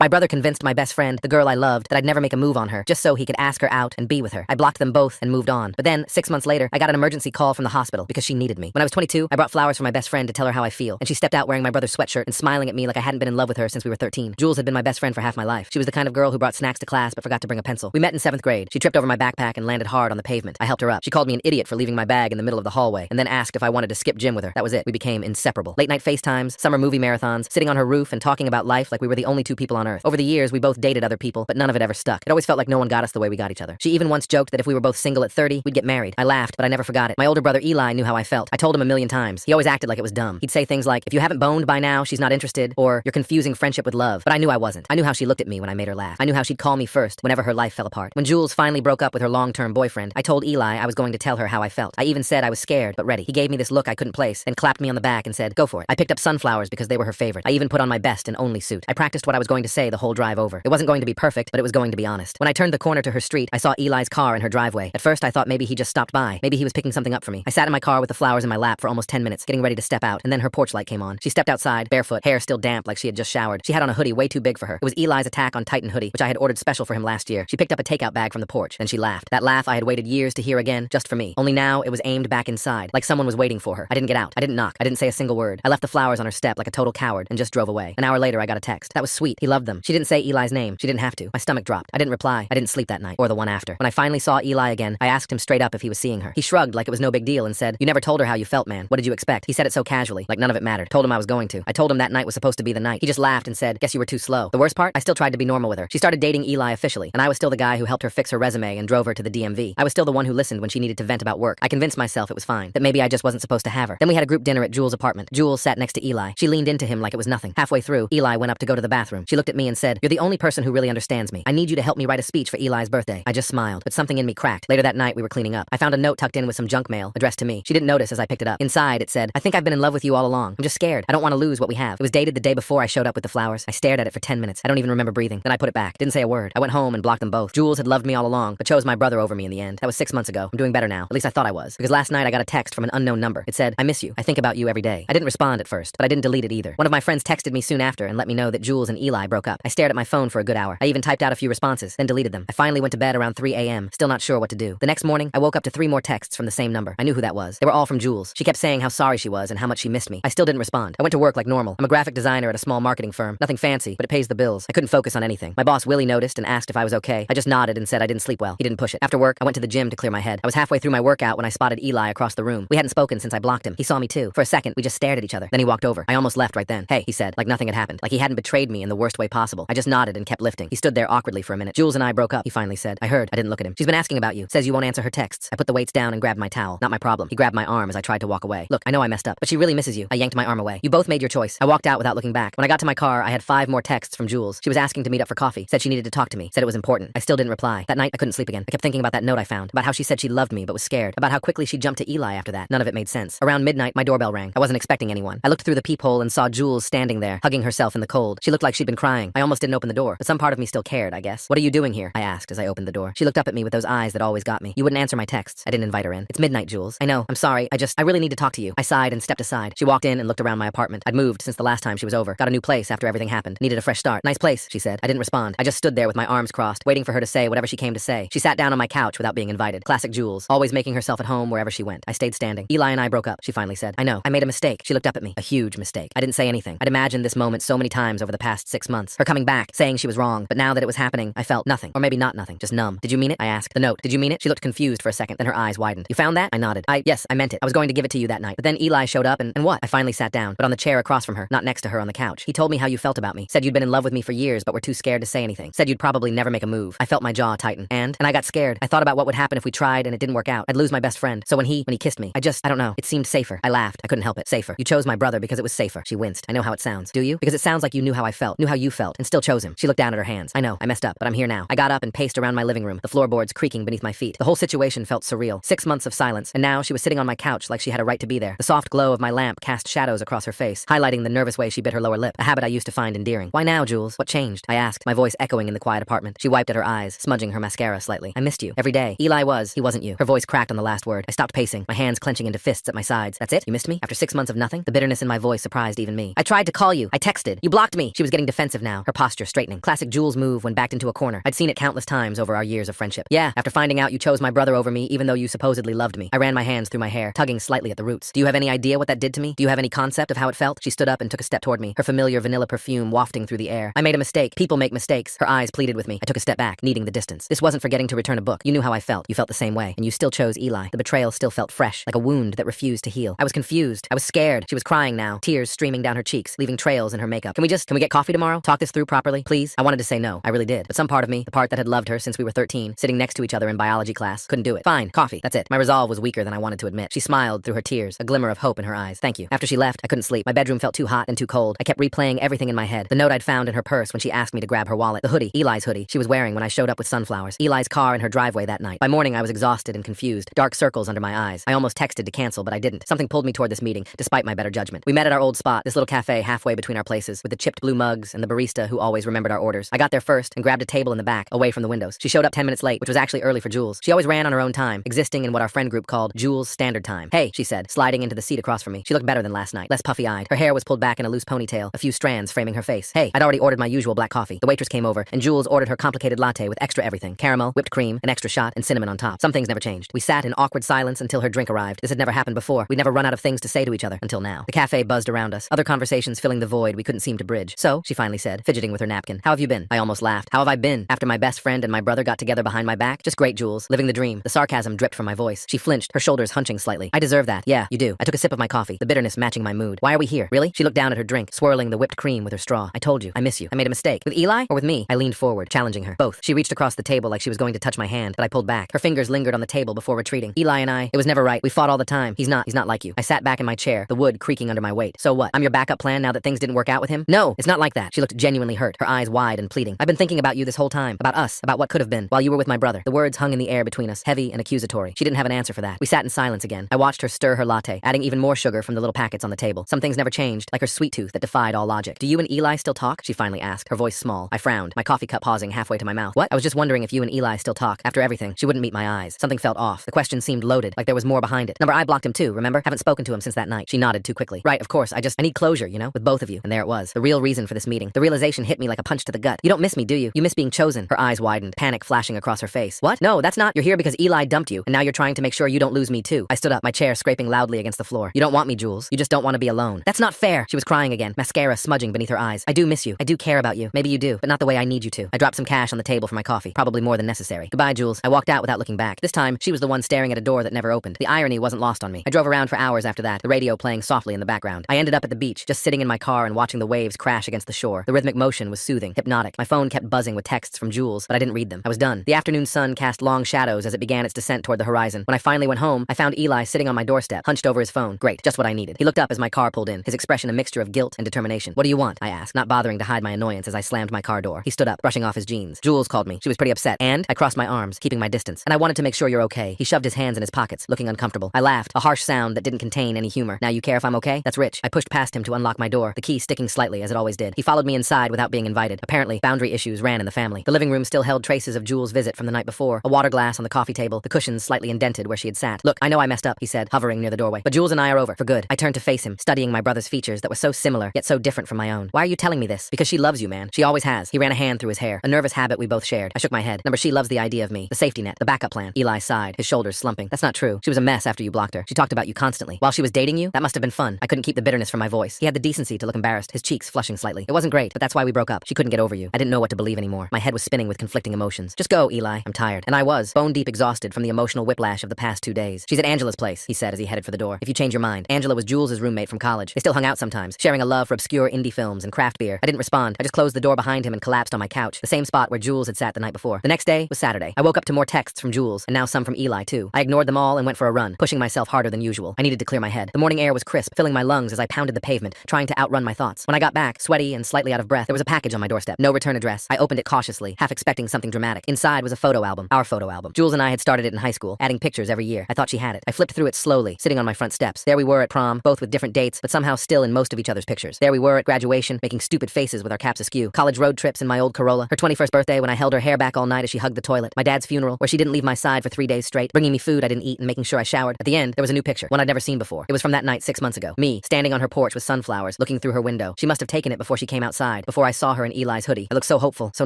My brother convinced my best friend, the girl I loved, that I'd never make a move on her, just so he could ask her out and be with her. I blocked them both and moved on. But then, 6 months later, I got an emergency call from the hospital because she needed me. When I was 22, I brought flowers for my best friend to tell her how I feel, and she stepped out wearing my brother's sweatshirt and smiling at me like I hadn't been in love with her since we were 13. Jules had been my best friend for half my life. She was the kind of girl who brought snacks to class but forgot to bring a pencil. We met in 7th grade. She tripped over my backpack and landed hard on the pavement. I helped her up. She called me an idiot for leaving my bag in the middle of the hallway, and then asked if I wanted to skip gym with her. That was it. We became inseparable. Late night FaceTimes, summer movie marathons, sitting on her roof and talking about life like we were the only two people on earth. Over the years, we both dated other people, but none of it ever stuck. It always felt like no one got us the way we got each other. She even once joked that if we were both single at 30, we'd get married. I laughed, but I never forgot it. My older brother Eli knew how I felt. I told him a million times. He always acted like it was dumb. He'd say things like, if you haven't boned by now, she's not interested, or you're confusing friendship with love. But I knew I wasn't. I knew how she looked at me when I made her laugh. I knew how she'd call me first whenever her life fell apart. When Jules finally broke up with her long-term boyfriend, I told Eli I was going to tell her how I felt. I even said I was scared, but ready. He gave me this look I couldn't place, and clapped me on the back and said, go for it. I picked up sunflowers because they were her favorite. I even put on my best and only suit. I practiced what I was going to say the whole drive over. It wasn't going to be perfect, but it was going to be honest. When I turned the corner to her street, I saw Eli's car in her driveway. At first, I thought maybe he just stopped by. Maybe he was picking something up for me. I sat in my car with the flowers in my lap for almost 10 minutes, getting ready to step out, and then her porch light came on. She stepped outside, barefoot, hair still damp like she had just showered. She had on a hoodie way too big for her. It was Eli's Attack on Titan hoodie, which I had ordered special for him last year. She picked up a takeout bag from the porch, then she laughed. That laugh I had waited years to hear again, just for me. Only now, it was aimed back inside, like someone was waiting for her. I didn't get out. I didn't knock. I didn't say a single word. I left the flowers on her step like a total coward and just drove away. An hour later, I got a text. That was sweet. He loved them. She didn't say Eli's name. She didn't have to. My stomach dropped. I didn't reply. I didn't sleep that night, or the one after. When I finally saw Eli again, I asked him straight up if he was seeing her. He shrugged like it was no big deal and said, you never told her how you felt, man. What did you expect? He said it so casually, like none of it mattered. Told him I was going to. I told him that night was supposed to be the night. He just laughed and said, guess you were too slow. The worst part? I still tried to be normal with her. She started dating Eli officially, and I was still the guy who helped her fix her resume and drove her to the DMV. I was still the one who listened when she needed to vent about work. I convinced myself it was fine, that maybe I just wasn't supposed to have her. Then we had a group dinner at Jules' apartment. Jules sat next to Eli. She leaned into him like it was nothing. Halfway through, Eli went up to go to the bathroom. She looked at me and said, you're the only person who really understands me. I need you to help me write a speech for Eli's birthday. I just smiled, but something in me cracked. Later that night, we were cleaning up. I found a note tucked in with some junk mail addressed to me. She didn't notice as I picked it up. Inside, it said, I think I've been in love with you all along. I'm just scared. I don't want to lose what we have. It was dated the day before I showed up with the flowers. I stared at it for 10 minutes. I don't even remember breathing. Then I put it back. Didn't say a word. I went home and blocked them both. Jules had loved me all along, but chose my brother over me in the end. That was 6 months ago. I'm doing better now. At least I thought I was. Because last night I got a text from an unknown number. It said, I miss you. I think about you every day. I didn't respond at first, but I didn't delete it either. One of my friends texted me soon after and let me know that Jules and Eli broke up. I stared at my phone for a good hour. I even typed out a few responses, then deleted them. I finally went to bed around 3 a.m., still not sure what to do. The next morning, I woke up to 3 more texts from the same number. I knew who that was. They were all from Jules. She kept saying how sorry she was and how much she missed me. I still didn't respond. I went to work like normal. I'm a graphic designer at a small marketing firm. Nothing fancy, but it pays the bills. I couldn't focus on anything. My boss Willie noticed and asked if I was okay. I just nodded and said I didn't sleep well. He didn't push it. After work, I went to the gym to clear my head. I was halfway through my workout when I spotted Eli across the room. We hadn't spoken since I blocked him. He saw me too. For a second, we just stared at each other. Then he walked over. I almost left right then. Hey, he said, like nothing had happened. Like he hadn't betrayed me in the worst way possible. I just nodded and kept lifting. He stood there awkwardly for a minute. Jules and I broke up, he finally said. I heard. I didn't look at him. She's been asking about you. Says you won't answer her texts. I put the weights down and grabbed my towel. Not my problem. He grabbed my arm as I tried to walk away. Look, I know I messed up, but she really misses you. I yanked my arm away. You both made your choice. I walked out without looking back. When I got to my car, I had 5 more texts from Jules. She was asking to meet up for coffee. Said she needed to talk to me. Said it was important. I still didn't reply. That night, I couldn't sleep again. I kept thinking about that note I found. About how she said she loved me but was scared. About how quickly she jumped to Eli after that. None of it made sense. Around midnight, my doorbell rang. I wasn't expecting anyone. I looked through the peephole and saw Jules standing there, hugging herself in the cold. She looked like she'd been crying. I almost didn't open the door, but some part of me still cared, I guess. What are you doing here? I asked as I opened the door. She looked up at me with those eyes that always got me. You wouldn't answer my texts. I didn't invite her in. It's midnight, Jules. I know. I'm sorry. I really need to talk to you. I sighed and stepped aside. She walked in and looked around my apartment. I'd moved since the last time she was over. Got a new place after everything happened. Needed a fresh start. Nice place, she said. I didn't respond. I just stood there with my arms crossed, waiting for her to say whatever she came to say. She sat down on my couch without being invited. Classic Jules, always making herself at home wherever she went. I stayed standing. Eli and I broke up, she finally said. I know. I made a mistake. She looked up at me. A huge mistake. I didn't say anything. I'd imagined this moment so many times over the past 6 months. Her coming back, saying she was wrong. But now that it was happening, I felt nothing. Or maybe not nothing, just numb. Did you mean it? I asked. The note. Did you mean it? She looked confused for a second, then her eyes widened. You found that? I nodded. Yes, I meant it. I was going to give it to you that night. But then Eli showed up and what? I finally sat down, but on the chair across from her, not next to her on the couch. He told me how you felt about me. Said you'd been in love with me for years, but were too scared to say anything. Said you'd probably never make a move. I felt my jaw tighten. And I got scared. I thought about what would happen if we tried and it didn't work out. I'd lose my best friend. So when he kissed me, I don't know. It seemed safer. I laughed. I couldn't help it. Safer. You chose my brother because it was safer. She winced. I know how it sounds. Do you? Because it sounds like you knew how I felt, knew how you felt, and still chose him. She looked down at her hands. I know. I messed up, but I'm here now. I got up and paced around my living room, the floorboards creaking beneath my feet. The whole situation felt surreal. 6 months of silence, and now she was sitting on my couch like she had a right to be there. The soft glow of my lamp cast shadows across her face, highlighting the nervous way she bit her lower lip, a habit I used to find endearing. Why now, Jules? What changed? I asked, my voice echoing in the quiet apartment. She wiped at her eyes, smudging her mascara slightly. I missed you. Every day. Eli was. He wasn't you. Her voice cracked on the last word. I stopped pacing, my hands clenching into fists at my sides. That's it? You missed me? After 6 months of nothing? The bitterness in my voice surprised even me. I tried to call you. I texted. You blocked me. She was getting defensive now. now, her posture straightening. Classic Jules move when backed into a corner. I'd seen it countless times over our years of friendship. Yeah, after finding out you chose my brother over me even though you supposedly loved me. I ran my hands through my hair, tugging slightly at the roots. Do you have any idea what that did to me? Do you have any concept of how it felt? She stood up and took a step toward me, her familiar vanilla perfume wafting through the air. I made a mistake. People make mistakes. Her eyes pleaded with me. I took a step back, needing the distance. This wasn't forgetting to return a book. You knew how I felt. You felt the same way. And you still chose Eli. The betrayal still felt fresh, like a wound that refused to heal. I was confused. I was scared. She was crying now, tears streaming down her cheeks, leaving trails in her makeup. Can we get coffee tomorrow? Talk this through properly, please? I wanted to say no. I really did. But some part of me, the part that had loved her since we were 13, sitting next to each other in biology class, couldn't do it. Fine, coffee. That's it. My resolve was weaker than I wanted to admit. She smiled through her tears, a glimmer of hope in her eyes. Thank you. After she left, I couldn't sleep. My bedroom felt too hot and too cold. I kept replaying everything in my head. The note I'd found in her purse when she asked me to grab her wallet. The hoodie, Eli's hoodie, she was wearing when I showed up with sunflowers. Eli's car in her driveway that night. By morning, I was exhausted and confused. Dark circles under my eyes. I almost texted to cancel, but I didn't. Something pulled me toward this meeting, despite my better judgment. We met at our old spot, this little cafe halfway between our places, with the chipped blue mugs and the barista who always remembered our orders. I got there first and grabbed a table in the back, away from the windows. She showed up 10 minutes late, which was actually early for Jules. She always ran on her own time, existing in what our friend group called Jules' Standard Time. Hey, she said, sliding into the seat across from me. She looked better than last night, less puffy-eyed. Her hair was pulled back in a loose ponytail, a few strands framing her face. Hey, I'd already ordered my usual black coffee. The waitress came over, and Jules ordered her complicated latte with extra everything. Caramel, whipped cream, an extra shot, and cinnamon on top. Some things never changed. We sat in awkward silence until her drink arrived. This had never happened before. We'd never run out of things to say to each other until now. The cafe buzzed around us, other conversations filling the void we couldn't seem to bridge. So, she finally said, fidgeting with her napkin. How have you been? I almost laughed. How have I been? After my best friend and my brother got together behind my back? Just great, Jules. Living the dream. The sarcasm dripped from my voice. She flinched, her shoulders hunching slightly. I deserve that. Yeah, you do. I took a sip of my coffee, the bitterness matching my mood. Why are we here? Really? She looked down at her drink, swirling the whipped cream with her straw. I told you. I miss you. I made a mistake. With Eli or with me? I leaned forward, challenging her. Both. She reached across the table like she was going to touch my hand, but I pulled back. Her fingers lingered on the table before retreating. Eli and I, it was never right. We fought all the time. He's not like you. I sat back in my chair, the wood creaking under my weight. So what? I'm your backup plan now that things didn't work out with him? No, it's not like that. She looked genuinely hurt, her eyes wide and pleading. I've been thinking about you this whole time, about us, about what could have been, while you were with my brother. The words hung in the air between us, heavy and accusatory. She didn't have an answer for that. We sat in silence again. I watched her stir her latte, adding even more sugar from the little packets on the table. Some things never changed, like her sweet tooth that defied all logic. Do you and Eli still talk? She finally asked, her voice small. I frowned, my coffee cup pausing halfway to my mouth. What? I was just wondering if you and Eli still talk. After everything, she wouldn't meet my eyes. Something felt off. The question seemed loaded, like there was more behind it. I blocked him too, remember? Haven't spoken to him since that night. She nodded too quickly. Right, of course. I need closure, you know, with both of you. And there it was. The real reason for this meeting. The realization hit me like a punch to the gut. You don't miss me, do you? You miss being chosen. Her eyes widened, panic flashing across her face. What? No, that's not. You're here because Eli dumped you, and now you're trying to make sure you don't lose me too. I stood up, my chair scraping loudly against the floor. You don't want me, Jules. You just don't want to be alone. That's not fair. She was crying again, mascara smudging beneath her eyes. I do miss you. I do care about you. Maybe you do, but not the way I need you to. I dropped some cash on the table for my coffee, probably more than necessary. Goodbye, Jules. I walked out without looking back. This time, she was the one staring at a door that never opened. The irony wasn't lost on me. I drove around for hours after that, the radio playing softly in the background. I ended up at the beach, just sitting in my car and watching the waves crash against the shore. The rhythmic motion was soothing, hypnotic. My phone kept buzzing with texts from Jules, but I didn't read them. I was done. The afternoon sun cast long shadows as it began its descent toward the horizon. When I finally went home, I found Eli sitting on my doorstep, hunched over his phone. Great, just what I needed. He looked up as my car pulled in, his expression a mixture of guilt and determination. What do you want? I asked, not bothering to hide my annoyance as I slammed my car door. He stood up, brushing off his jeans. Jules called me. She was pretty upset, and I crossed my arms, keeping my distance. And I wanted to make sure you're okay. He shoved his hands in his pockets, looking uncomfortable. I laughed, a harsh sound that didn't contain any humor. Now you care if I'm okay? That's rich. I pushed past him to unlock my door, the key sticking slightly as it always did. He followed me inside without being invited. Apparently, boundary issues ran in the family. The living room still held traces of Jules' visit from the night before. A water glass on the coffee table, the cushions slightly indented where she had sat. Look, I know I messed up, he said, hovering near the doorway. But Jules and I are over, for good. I turned to face him, studying my brother's features that were so similar, yet so different from my own. Why are you telling me this? Because she loves you, man. She always has. He ran a hand through his hair, a nervous habit we both shared. I shook my head. Number, she loves the idea of me. The safety net, the backup plan. Eli sighed, his shoulders slumping. That's not true. She was a mess after you blocked her. She talked about you constantly. While she was dating you, that must have been fun. I couldn't keep the bitterness from my voice. He had the decency to look embarrassed, his cheeks flushing slightly. It wasn't great, but that's why we broke up. She couldn't get over you. I didn't know what to believe anymore. My head was spinning with conflicting emotions. Just go, Eli. I'm tired. And I was, bone deep exhausted from the emotional whiplash of the past 2 days. She's at Angela's place, he said as he headed for the door. If you change your mind. Angela was Jules' roommate from college. They still hung out sometimes, sharing a love for obscure indie films and craft beer. I didn't respond. I just closed the door behind him and collapsed on my couch, the same spot where Jules had sat the night before. The next day was Saturday. I woke up to more texts from Jules, and now some from Eli too. I ignored them all and went for a run, pushing myself harder than usual. I needed to clear my head. The morning air was crisp, filling my lungs as I pounded the pavement, trying to outrun my thoughts. When I got back, sweaty and slightly out of breath, there was a package on my doorstep. No return address. I opened it cautiously, half expecting something dramatic. Inside was a photo album, our photo album. Jules and I had started it in high school, adding pictures every year. I thought she had it. I flipped through it slowly, sitting on my front steps. There we were at prom, both with different dates, but somehow still in most of each other's pictures. There we were at graduation, making stupid faces with our caps askew. College road trips in my old Corolla. Her 21st birthday when I held her hair back all night as she hugged the toilet. My dad's funeral, where she didn't leave my side for 3 days straight, bringing me food I didn't eat and making sure I showered. At the end, there was a new picture, one I'd never seen before. It was from that night 6 months ago. Me, standing on her porch with sunflowers, looking through her window. She must have taken it before she came outside. outside before I saw her in Eli's hoodie. I looked so hopeful, so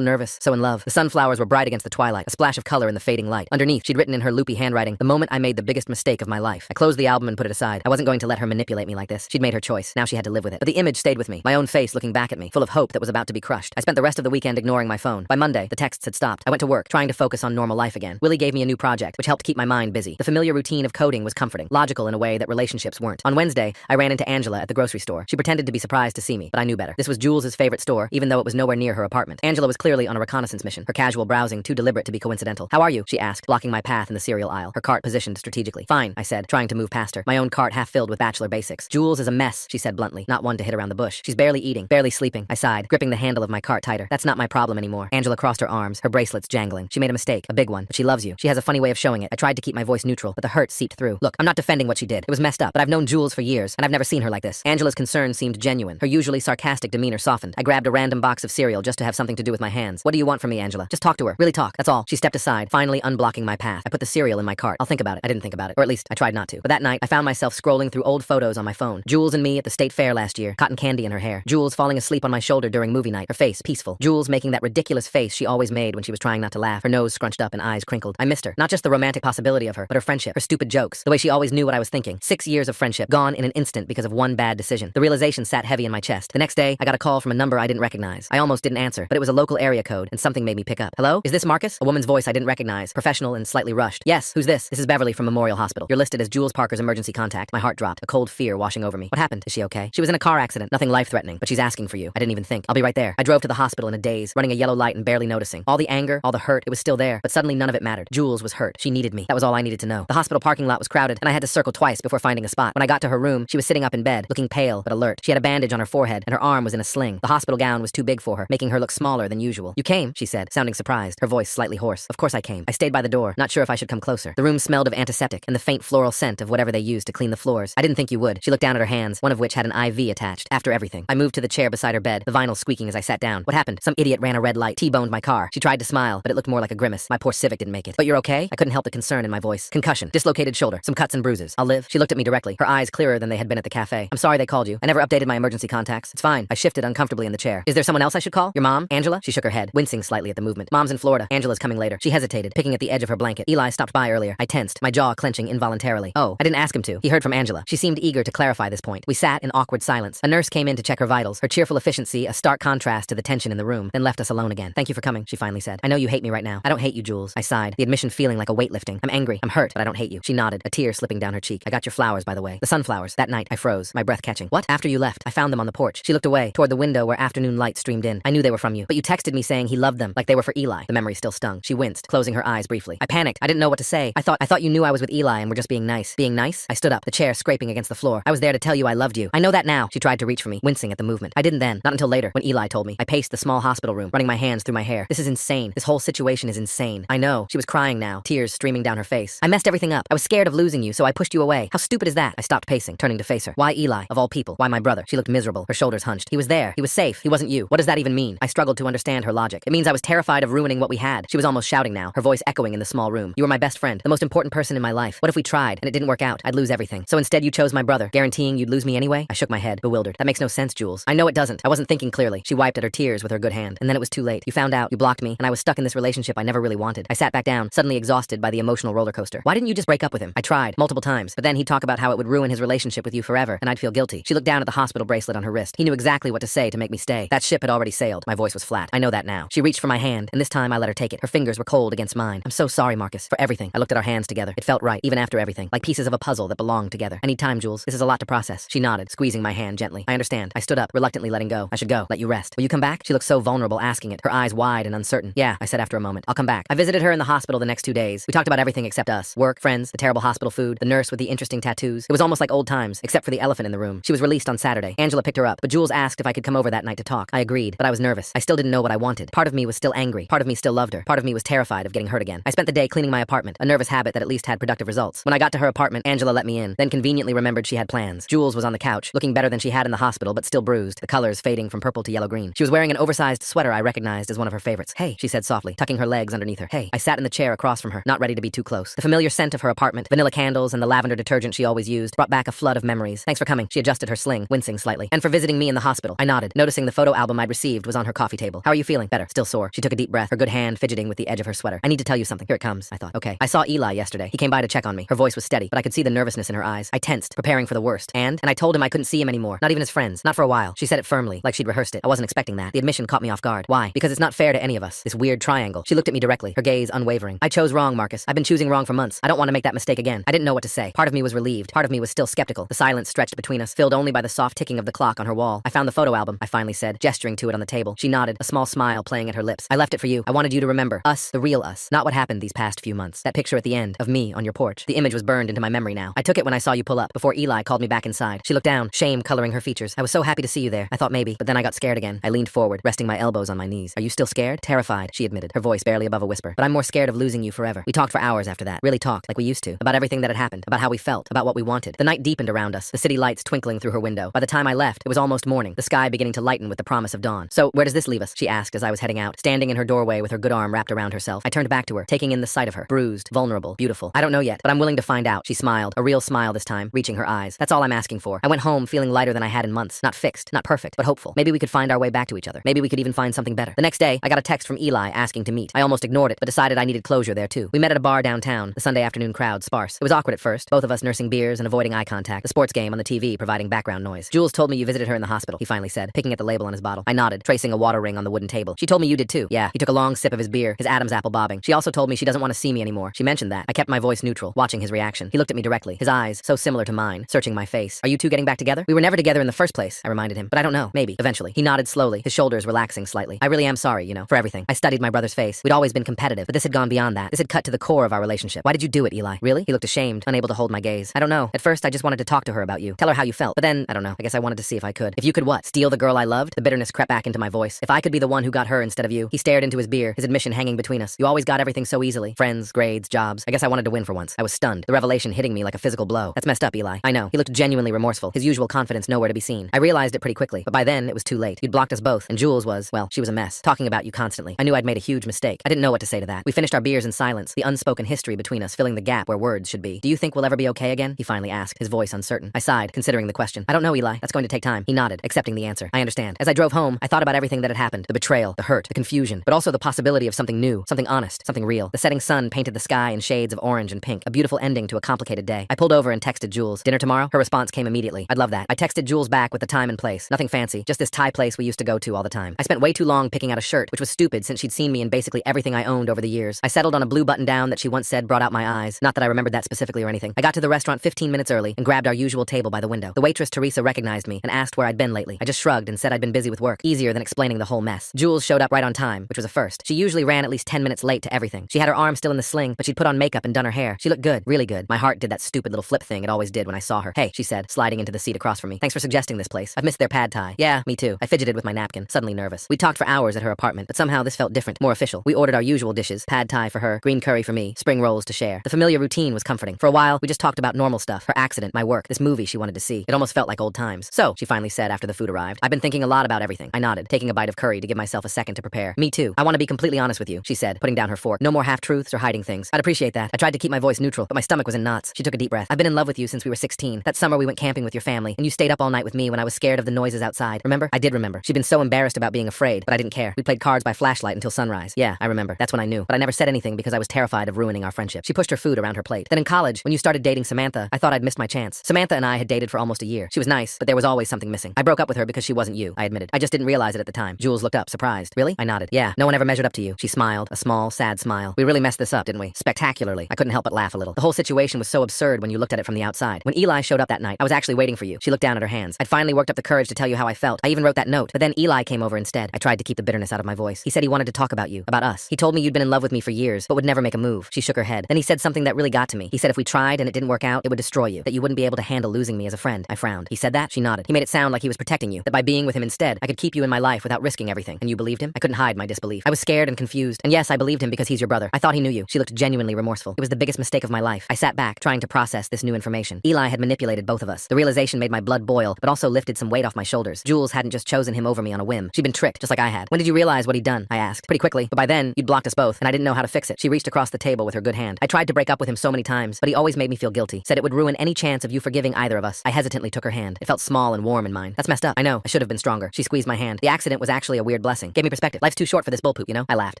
nervous, so in love. The sunflowers were bright against the twilight, a splash of color in the fading light. Underneath, she'd written in her loopy handwriting, "The moment I made the biggest mistake of my life." I closed the album and put it aside. I wasn't going to let her manipulate me like this. She'd made her choice. Now she had to live with it. But the image stayed with me, my own face looking back at me, full of hope that was about to be crushed. I spent the rest of the weekend ignoring my phone. By Monday, the texts had stopped. I went to work, trying to focus on normal life again. Willie gave me a new project, which helped keep my mind busy. The familiar routine of coding was comforting, logical in a way that relationships weren't. On Wednesday, I ran into Angela at the grocery store. She pretended to be surprised to see me, but I knew better. This was Jules's favorite store, even though it was nowhere near her apartment. Angela was clearly on a reconnaissance mission, her casual browsing too deliberate to be coincidental. "How are you?" she asked, blocking my path in the cereal aisle, her cart positioned strategically. "Fine," I said, trying to move past her, my own cart half filled with bachelor basics. "Jules is a mess," she said bluntly, not one to hit around the bush. "She's barely eating, barely sleeping," I sighed, gripping the handle of my cart tighter. "That's not my problem anymore." Angela crossed her arms, her bracelets jangling. "She made a mistake, a big one, but she loves you. She has a funny way of showing it." I tried to keep my voice neutral, but the hurt seeped through. "Look, I'm not defending what she did. It was messed up, but I've known Jules for years, and I've never seen her like this." Angela's concern seemed genuine. Her usually sarcastic demeanor softened. I grabbed a random box of cereal just to have something to do with my hands. "What do you want from me, Angela? Just talk to her. Really talk. That's all." She stepped aside, finally unblocking my path. I put the cereal in my cart. "I'll think about it." I didn't think about it, or at least I tried not to. But that night, I found myself scrolling through old photos on my phone. Jules and me at the state fair last year, cotton candy in her hair. Jules falling asleep on my shoulder during movie night, her face peaceful. Jules making that ridiculous face she always made when she was trying not to laugh, her nose scrunched up and eyes crinkled. I missed her. Not just the romantic possibility of her, but her friendship, her stupid jokes, the way she always knew what I was thinking. 6 years of friendship, gone in an instant because of one bad decision. The realization sat heavy in my chest. The next day, I got a call from a number I didn't recognize. I almost didn't answer, but it was a local area code, and something made me pick up. "Hello? Is this Marcus?" A woman's voice I didn't recognize, professional and slightly rushed. "Yes, who's this?" "This is Beverly from Memorial Hospital. You're listed as Jules Parker's emergency contact." My heart dropped, a cold fear washing over me. "What happened? Is she okay?" "She was in a car accident. Nothing life-threatening, but she's asking for you." I didn't even think. "I'll be right there." I drove to the hospital in a daze, running a yellow light and barely noticing. All the anger, all the hurt, it was still there, but suddenly none of it mattered. Jules was hurt. She needed me. That was all I needed to know. The hospital parking lot was crowded, and I had to circle twice before finding a spot. When I got to her room, she was sitting up in bed, looking pale but alert. She had a bandage on her forehead, and her arm was in a sling. The hospital gown was too big for her, making her look smaller than usual. "You came?" she said, sounding surprised, her voice slightly hoarse. "Of course I came." I stayed by the door, not sure if I should come closer. The room smelled of antiseptic and the faint floral scent of whatever they used to clean the floors. "I didn't think you would." She looked down at her hands, one of which had an IV attached. "After everything." I moved to the chair beside her bed, the vinyl squeaking as I sat down. "What happened?" "Some idiot ran a red light, T-boned my car." She tried to smile, but it looked more like a grimace. My poor Civic didn't make it. "But you're okay?" I couldn't help the concern in my voice. "Concussion, dislocated shoulder, some cuts and bruises. I'll live." She looked at me directly, her eyes clearer than they had been at the cafe. "I'm sorry they called you. I never updated my emergency contacts." "It's fine." I shifted uncomfortably in the chair. "Is there someone else I should call? Your mom? Angela?" She shook her head, wincing slightly at the movement. "Mom's in Florida. Angela's coming later." She hesitated, picking at the edge of her blanket. "Eli stopped by earlier." I tensed, my jaw clenching involuntarily. "Oh, I didn't ask him to." He heard from Angela. She seemed eager to clarify this point. We sat in awkward silence. A nurse came in to check her vitals, her cheerful efficiency a stark contrast to the tension in the room, then left us alone again. "Thank you for coming," she finally said. "I know you hate me right now." "I don't hate you, Jules." I sighed, the admission feeling like a weight lifting. "I'm angry. I'm hurt, but I don't hate you." She nodded, a tear slipping down her cheek. "I got your flowers, by the way. The sunflowers." That night, I froze, my breath catching. "What?" "After you left, I found them on the porch." She looked away, toward the window where afternoon light streamed in. "I knew they were from you, but you texted me saying he loved them, like they were for Eli." The memory still stung. She winced, closing her eyes briefly. I panicked. I didn't know what to say. I thought you knew I was with Eli and were just being nice." "Being nice?" I stood up, the chair scraping against the floor. "I was there to tell you I loved you." "I know that now." She tried to reach for me, wincing at the movement. I didn't then, not until later, when Eli told me. I paced the small hospital room, running my hands through my hair. "This is insane. This whole situation is insane." "I know." She was crying now, tears streaming down her face. "I messed everything up. I was scared of losing you, so I pushed you away. How stupid is that?" I stopped pacing, turning to face her. "Why Eli, of all people? Why my brother?" She looked miserable, her shoulders hunched. "He was there. He was safe. He wasn't you. What does that even mean?" I struggled to understand her logic. "It means I was terrified of ruining what we had." She was almost shouting now, her voice echoing in the small room. "You were my best friend, the most important person in my life. What if we tried, and it didn't work out? I'd lose everything. So instead you chose my brother, guaranteeing you'd lose me anyway?" I shook my head, bewildered. "That makes no sense, Jules." "I know it doesn't. I wasn't thinking clearly." She wiped at her tears with her good hand. "And then it was too late. You found out, you blocked me, and I was stuck in this relationship I never really wanted." I sat back down, suddenly exhausted by the emotional roller coaster. "Why didn't you just break up with him?" I tried, multiple times, but then he'd talk about how it would ruin his relationship with you forever, and I'd feel guilty. She looked down at the hospital bracelet on her wrist. He knew exactly what to say to make me stay. That ship had already sailed. My voice was flat. "I know that now." She reached for my hand, and this time I let her take it. Her fingers were cold against mine. "I'm so sorry, Marcus, for everything." I looked at our hands together. It felt right, even after everything, like pieces of a puzzle that belonged together. "I need time, Jules. This is a lot to process." She nodded, squeezing my hand gently. "I understand." I stood up, reluctantly letting go. "I should go. Let you rest. Will you come back?" She looked so vulnerable asking it, her eyes wide and uncertain. "Yeah," I said after a moment. "I'll come back." I visited her in the hospital the next 2 days. We talked about everything except us. Work, friends, the terrible hospital food, the nurse with the interesting tattoos. It was almost like old times, except for the elephant in the room. She was released on Saturday. Angela picked her up, but Jules asked if I could come over that night to talk. I agreed, but I was nervous. I still didn't know what I wanted. Part of me was still angry. Part of me still loved her. Part of me was terrified of getting hurt again. I spent the day cleaning my apartment, a nervous habit that at least had productive results. When I got to her apartment, Angela let me in, then conveniently remembered she had plans. Jules was on the couch, looking better than she had in the hospital, but still bruised, the colors fading from purple to yellow-green. She was wearing an oversized sweater I recognized as one of her favorites. "Hey," she said softly, tucking her legs underneath her. "Hey." I sat in the chair across from her, not ready to be too close. The familiar scent of her apartment, vanilla candles and the lavender detergent she always used, brought back a flood of memories. "Thanks for coming." She adjusted her sling, wincing slightly. "And for visiting me in the hospital." I nodded, noticing Noticing the photo album I'd received was on her coffee table. How are you feeling? Better. Still sore. She took a deep breath, her good hand fidgeting with the edge of her sweater. I need to tell you something. Here it comes, I thought. Okay. I saw Eli yesterday. He came by to check on me. Her voice was steady, but I could see the nervousness in her eyes. I tensed, preparing for the worst. And I told him I couldn't see him anymore. Not even as friends. Not for a while. She said it firmly, like she'd rehearsed it. I wasn't expecting that. The admission caught me off guard. Why? Because it's not fair to any of us. This weird triangle. She looked at me directly, her gaze unwavering. I chose wrong, Marcus. I've been choosing wrong for months. I don't want to make that mistake again. I didn't know what to say. Part of me was relieved. Part of me was still skeptical. The silence stretched between us, filled only by the soft ticking of the clock on her wall. I found the photo album, I finally said, gesturing to it on the table. She nodded, a small smile playing at her lips. I left it for you. I wanted you to remember. Us, the real us. Not what happened these past few months. That picture at the end, of me on your porch. The image was burned into my memory now. I took it when I saw you pull up, before Eli called me back inside. She looked down, shame coloring her features. I was so happy to see you there. I thought maybe, but then I got scared again. I leaned forward, resting my elbows on my knees. Are you still scared? Terrified, she admitted, her voice barely above a whisper. But I'm more scared of losing you forever. We talked for hours after that. Really talked, like we used to. About everything that had happened. About how we felt. About what we wanted. The night deepened around us, the city lights twinkling through her window. By the time I left, it was almost morning, the sky beginning to lighten with the promise of dawn. So, where does this leave us? She asked as I was heading out, standing in her doorway with her good arm wrapped around herself. I turned back to her, taking in the sight of her. Bruised, vulnerable, beautiful. I don't know yet, but I'm willing to find out. She smiled, a real smile this time, reaching her eyes. That's all I'm asking for. I went home feeling lighter than I had in months. Not fixed, not perfect, but hopeful. Maybe we could find our way back to each other. Maybe we could even find something better. The next day, I got a text from Eli asking to meet. I almost ignored it, but decided I needed closure there too. We met at a bar downtown, the Sunday afternoon crowd sparse. It was awkward at first, both of us nursing beers and avoiding eye contact, the sports game on the TV providing background noise. Jules told me you visited her in the hospital, he finally said, picking at the label on his bottle. I nodded, tracing a water ring on the wooden table. She told me you did too. Yeah, he took a long sip of his beer, his Adam's apple bobbing. She also told me she doesn't want to see me anymore. She mentioned that. I kept my voice neutral, watching his reaction. He looked at me directly, his eyes, so similar to mine, searching my face. Are you two getting back together? We were never together in the first place, I reminded him. But I don't know, maybe, eventually. He nodded slowly, his shoulders relaxing slightly. I really am sorry, for everything. I studied my brother's face. We'd always been competitive, but this had gone beyond that. This had cut to the core of our relationship. Why did you do it, Eli? Really? He looked ashamed, unable to hold my gaze. I don't know. At first, I just wanted to talk to her about you. Tell her how you felt. But then, I don't know. I guess I wanted to see if I could. If you could what? Steal the girl I loved? The bitterness crept back into my voice. If I could be the one who got her instead of you. He stared into his beer, his admission hanging between us. You always got everything so easily. Friends, grades, jobs. I guess I wanted to win for once. I was stunned. The revelation hitting me like a physical blow. That's messed up, Eli. I know. He looked genuinely remorseful, his usual confidence nowhere to be seen. I realized it pretty quickly, but by then it was too late. You'd blocked us both, and Jules was, well, she was a mess, talking about you constantly. I knew I'd made a huge mistake. I didn't know what to say to that. We finished our beers in silence, the unspoken history between us filling the gap where words should be. Do you think we'll ever be okay again? He finally asked, his voice uncertain. I sighed, considering the question. I don't know, Eli. That's going to take time. He nodded, accepting the answer. I understand. As I drove home, I thought about everything that had happened. The betrayal, the hurt, the confusion, but also the possibility of something new, something honest, something real. The setting sun painted the sky in shades of orange and pink, a beautiful ending to a complicated day. I pulled over and texted Jules. Dinner tomorrow? Her response came immediately. I'd love that. I texted Jules back with the time and place. Nothing fancy, just this Thai place we used to go to all the time. I spent way too long picking out a shirt, which was stupid since she'd seen me in basically everything I owned over the years. I settled on a blue button-down that she once said brought out my eyes. Not that I remembered that specifically or anything. I got to the restaurant 15 minutes early and grabbed our usual table by the window. The waitress Teresa recognized me and asked where I'd been lately. I just shrugged and said I'd been busy with work. Easier than explaining the whole mess. Jules showed up right on time, which was a first. She usually ran at least 10 minutes late to everything. She had her arm still in the sling, but she'd put on makeup and done her hair. She looked good, really good. My heart did that stupid little flip thing it always did when I saw her. Hey, she said, sliding into the seat across from me. Thanks for suggesting this place. I've missed their pad thai. Yeah, me too. I fidgeted with my napkin, suddenly nervous. We talked for hours at her apartment, but somehow this felt different, more official. We ordered our usual dishes, pad thai for her, green curry for me, spring rolls to share. The familiar routine was comforting. For a while, we just talked about normal stuff, her accident, my work, this movie she wanted to see. It almost felt like old times. So, she finally said after the food arrived, I've been thinking a lot about everything. I nodded, taking a bite of curry to give myself a second to prepare. Me too. I want to be completely honest with you, she said, putting down her fork. No more half-truths or hiding things. I'd appreciate that. I tried to keep my voice neutral, but my stomach was in knots. She took a deep breath. I've been in love with you since we were 16. That summer we went camping with your family, and you stayed up all night with me when I was scared of the noises outside. Remember? I did remember. She'd been so embarrassed about being afraid, but I didn't care. We played cards by flashlight until sunrise. Yeah, I remember. That's when I knew. But I never said anything because I was terrified of ruining our friendship. She pushed her food around her plate. Then in college, when you started dating Samantha, I thought I'd missed my chance. Samantha and I had dated for almost a year. She was nice, but there was always something missing. I broke up with her because she wasn't you, I admitted. I just didn't realize it at the time. Jules looked up, surprised. Really? I nodded. Yeah, no one ever measured up to you. She smiled, a small, sad smile. We really messed this up, didn't we? Spectacularly. I couldn't help but laugh a little. The whole situation was so absurd when you looked at it from the outside. When Eli showed up that night, I was actually waiting for you. She looked down at her hands. I'd finally worked up the courage to tell you how I felt. I even wrote that note, but then Eli came over instead. I tried to keep the bitterness out of my voice. He said he wanted to talk about you, about us. He told me you'd been in love with me for years, but would never make a move. She shook her head. Then he said something that really got to me. He said if we tried and it didn't work out, it would destroy you, that you wouldn't be able to handle losing me as a friend. I frowned. He said that? She nodded. He made it sound like he was protecting you, that by being with him instead, I could keep you in my life without risking everything. And you believed him? I couldn't hide my disbelief. I was scared and confused. And yes, I believed him because he's your brother. I thought he knew you. She looked genuinely remorseful. It was the biggest mistake of my life. I sat back, trying to process this new information. Eli had manipulated both of us. The realization made my blood boil, but also lifted some weight off my shoulders. Jules hadn't just chosen him over me on a whim. She'd been tricked, just like I had. When did you realize what he'd done? I asked. Pretty quickly, but by then, you'd blocked us both, and I didn't know how to fix it. She reached across the table with her good hand. I tried to break up with him so many times, but he always made me feel guilty. Said it would ruin any chance of you forgiving either of us. I hesitantly took her hand. It felt small and warm in mine. That's messed up. I know. I should have been stronger. stronger. She squeezed my hand. The accident was actually a weird blessing. Gave me perspective. Life's too short for this bullpoop, you know? I laughed.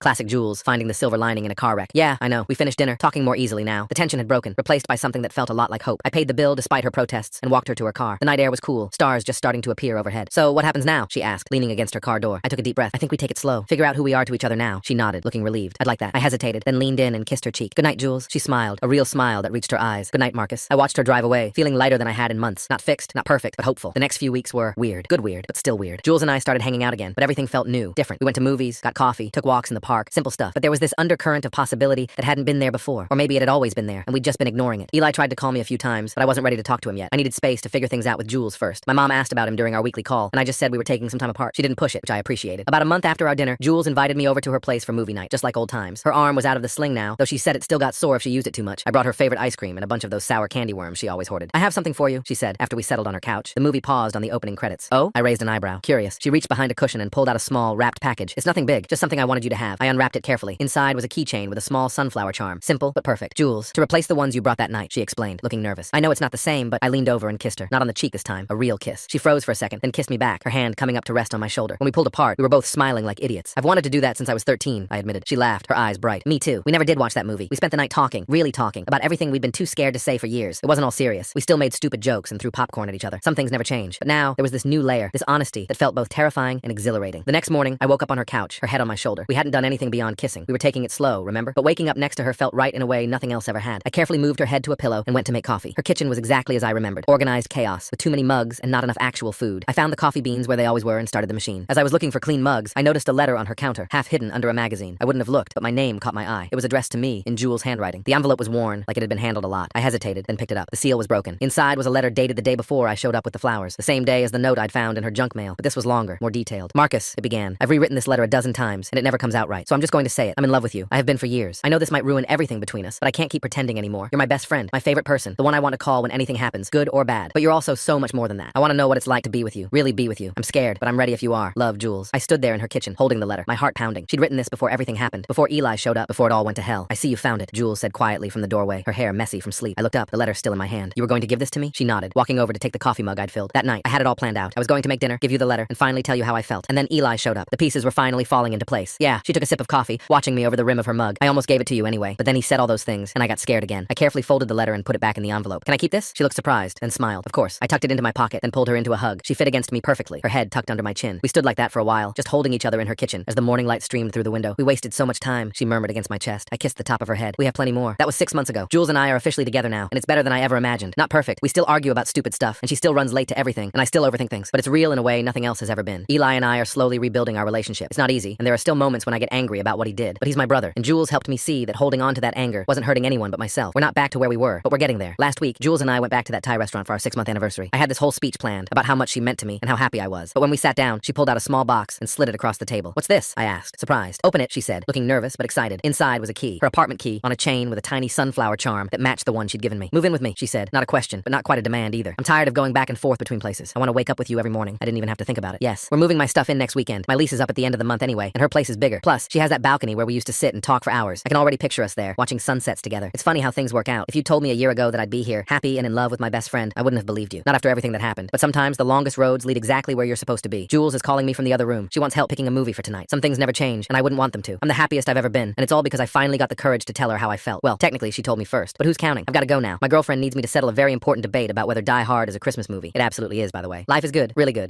Classic Jules, finding the silver lining in a car wreck. Yeah, I know. We finished dinner, talking more easily now. The tension had broken, replaced by something that felt a lot like hope. I paid the bill despite her protests and walked her to her car. The night air was cool, stars just starting to appear overhead. So what happens now? She asked, leaning against her car door. I took a deep breath. I think we take it slow. Figure out who we are to each other now. She nodded, looking relieved. I'd like that. I hesitated, then leaned in and kissed her cheek. Good night, Jules. She smiled, a real smile that reached her eyes. Good night, Marcus. I watched her drive away, feeling lighter than I had in months. Not fixed, not perfect, but hopeful. The next few weeks were weird. Good weird, but still weird. Jules and I started hanging out again, but everything felt new, different. We went to movies, got coffee, took walks in the park, simple stuff. But there was this undercurrent of possibility that hadn't been there before. Or maybe it had always been there, and we'd just been ignoring it. Eli tried to call me a few times, but I wasn't ready to talk to him yet. I needed space to figure things out with Jules first. My mom asked about him during our weekly call, and I just said we were taking some time apart. She didn't push it, which I appreciated. About a month after our dinner, Jules invited me over to her place for movie night, just like old times. Her arm was out of the sling now, though she said it still got sore if she used it too much. I brought her favorite ice cream and a bunch of those sour candy worms she always hoarded. I have something for you, she said, after we settled on her couch. The movie paused on the opening credits. Oh? I raised an eyebrow, curious. She reached behind a cushion and pulled out a small, wrapped package. It's nothing big, just something I wanted you to have. I unwrapped it carefully. Inside was a keychain with a small sunflower charm. Simple, but perfect. Jules, to replace the ones you brought that night, she explained, looking nervous. I know it's not the same, but I leaned over and kissed her. Not on the cheek this time, a real kiss. She froze for a second, then kissed me back, her hand coming up to rest on my shoulder. When we pulled apart, we were both smiling like idiots. I've wanted to do that since I was 13, I admitted. She laughed, her eyes bright. Me too. We never did watch that movie. We spent the night talking, really talking, about everything we'd been too scared to say for years. It wasn't all serious. We still made stupid jokes and threw popcorn at each other. Some things never change. But now, there was this new layer, this honesty that felt both terrifying and exhilarating. The next morning, I woke up on her couch, her head on my shoulder. We hadn't done anything beyond kissing. We were taking it slow, remember? But waking up next to her felt right in a way nothing else ever had. I carefully moved her head to a pillow and went to make coffee. Her kitchen was exactly as I remembered. Organized chaos, with too many mugs and not enough actual food. I found the coffee beans where they always were and started the machine. As I was looking for clean mugs, I noticed a letter on her counter, half hidden under a magazine. I wouldn't have looked, but my name caught my eye. It was addressed to me in Jules' handwriting. The envelope was worn, like it had been handled a lot. I hesitated, then picked it up. The seal was broken. Inside was a letter dated the day before I showed up with the flowers, the same day as the note I'd found in her junk mail, but this was longer, more detailed. Marcus, it began. I've rewritten this letter a dozen times, and it never comes out right, so I'm just going to say it. I'm in love with you. I have been for years. I know this might ruin everything between us, but I can't keep pretending anymore. You're my best friend, my favorite person, the one I want to call when anything happens, good or bad. But you're also so much more than that. I want to know what it's like to be with you, really be with you. I'm scared, but I'm ready if you are. Love, Jules. I stood there in her kitchen, holding the letter, my heart pounding. She'd written this before everything happened, before Eli showed up, before it all went to hell. I see you found it, Jules said quietly from the doorway, her hair messy from sleep. I looked up, the letter still in my hand. You were going to give this to me? She nodded, walking over to take the coffee mug I'd filled. That night, I had it all planned out. I was going to make dinner, give you the letter, and finally tell you how I felt. And then Eli showed up. The pieces were finally falling into place. Yeah, she took a sip of coffee, watching me over the rim of her mug. I almost gave it to you anyway, but then he said all those things, and I got scared again. I carefully folded the letter and put it back in the envelope. Can I keep this? She looked surprised, and smiled. Of course. I tucked it into my pocket, then pulled her into a hug. She fit against me perfectly, her head tucked under my chin. We stood like that for a while, just holding each other in her kitchen, as the morning light streamed through the window. We wasted so much time, she murmured against my chest. I kissed the top of her head. We have plenty more. That was 6 months ago. Jules and I are officially together now, and it's better than I ever imagined. Not perfect. We still argue about stupid stuff, and she still runs late to everything, and I still overthink things. But it's real in a way nothing else has ever been. Eli and I are slowly rebuilding our relationship. It's not easy, and there are still moments when I get angry about what he did, but he's my brother, and Jules helped me see that holding on to that anger wasn't hurting anyone but myself. We're not back to where we were, but we're getting there. Last week, Jules and I went back to that Thai restaurant for our 6-month anniversary. I had this whole speech planned about how much she meant to me and how happy I was. But when we sat down, she pulled out a small box and slid it across the table. What's this? I asked, surprised. Open it, she said, looking nervous but excited. Inside was a key, her apartment key, on a chain with a tiny sunflower charm that matched the one she'd given me. Move in with me, she said. Not a question, but not quite a demand either. I'm tired of going back and forth between places. I want to wake up with you every morning. I didn't even have to think about it. Yes, we're moving my stuff in next weekend. My lease is up at the end of the month anyway, and her place is bigger. Plus, she has that balcony where we used to sit and talk for hours. I can already picture us there, watching sunsets together. It's funny how things work out. If you told me a year ago that I'd be here, happy and in love with my best friend, I wouldn't have believed you. Not after everything that happened. But sometimes the longest roads lead exactly where you're supposed to be. Jules is calling me from the other room. She wants help picking a movie for tonight. Some things never change, and I wouldn't want them to. I'm the happiest I've ever been, and it's all because I finally got the courage to tell her how I felt. Well, technically, she told me first, but who's counting? I've got to go now. My girlfriend needs me to settle a very important debate about whether Die Hard is a Christmas movie. It absolutely is, by the way. Life is good, really good.